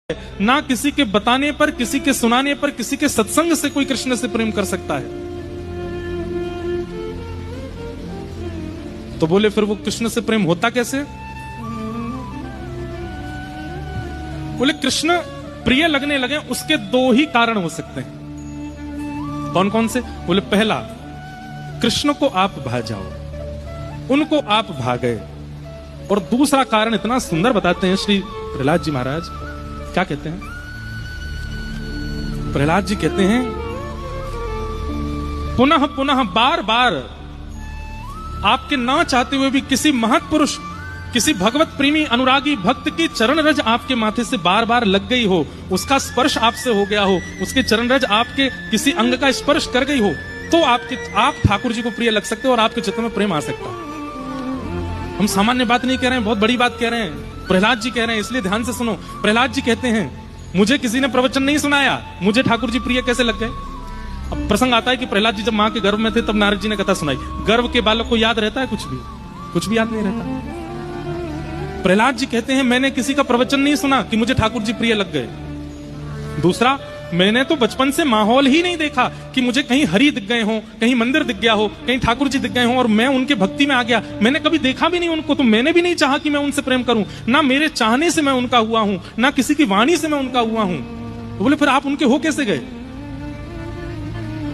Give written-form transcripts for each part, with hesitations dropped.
ना किसी के बताने पर, किसी के सुनाने पर, किसी के सत्संग से कोई कृष्ण से प्रेम कर सकता है। तो बोले फिर वो कृष्ण से प्रेम होता कैसे? बोले कृष्ण प्रिय लगने लगे उसके दो ही कारण हो सकते हैं। कौन कौन से? बोले पहला, कृष्ण को आप भा जाओ, उनको आप भा गए। और दूसरा कारण इतना सुंदर बताते हैं श्री प्रहलाद जी महाराज। क्या कहते हैं? प्रहलाद जी कहते हैं, पुनः पुनः बार बार आपके ना चाहते हुए भी किसी महत्पुरुष, किसी भगवत प्रेमी अनुरागी भक्त की चरण रज आपके माथे से बार बार लग गई हो, उसका स्पर्श आपसे हो गया हो, उसके चरण रज आपके किसी अंग का स्पर्श कर गई हो, तो आप ठाकुर जी को प्रिय लग सकते हो और आपके चित्त में प्रेम आ सकता है। हम सामान्य बात नहीं कह रहे हैं, बहुत बड़ी बात कह रहे हैं। प्रहलाद जी कह रहे हैं, इसलिए ध्यान से सुनो। प्रहलाद जी कहते हैं, मुझे किसी ने प्रवचन नहीं सुनाया, मुझे ठाकुर जी प्रिय कैसे लग गए? अब प्रसंग आता है कि प्रहलाद जी जब मां के गर्भ में थे तब नारद जी ने कथा सुनाई। गर्भ के बालक को याद रहता है कुछ भी याद नहीं रहता। प्रहलाद जी कहते हैं, मैंने किसी का प्रवचन नहीं सुना कि मुझे ठाकुर जी प्रिय लग गए। दूसरा, मैंने तो बचपन से माहौल ही नहीं देखा कि मुझे कहीं हरि दिख गए हो, कहीं मंदिर दिख गया हो, कहीं ठाकुर जी दिख गए हो और मैं उनके भक्ति में आ गया। मैंने कभी देखा भी नहीं उनको, तो मैंने भी नहीं चाहा कि मैं उनसे प्रेम करूं। ना मेरे चाहने से मैं उनका हुआ हूं, ना किसी की वाणी से मैं उनका हुआ हूं। तो बोले फिर आप उनके हो कैसे गए?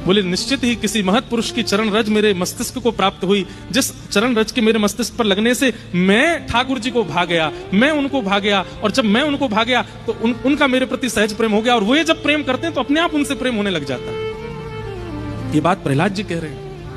बोले निश्चित ही किसी महत पुरुष की चरण रज मेरे मस्तिष्क को प्राप्त हुई, जिस चरण रज के मेरे मस्तिष्क पर लगने से मैं ठाकुर जी को भा गया, मैं उनको भा गया। और जब मैं उनको भा गया तो उनका मेरे प्रति सहज प्रेम हो गया। और वो जब प्रेम करते हैं तो अपने आप उनसे प्रेम होने लग जाता है। ये बात प्रहलाद जी कह रहे हैं।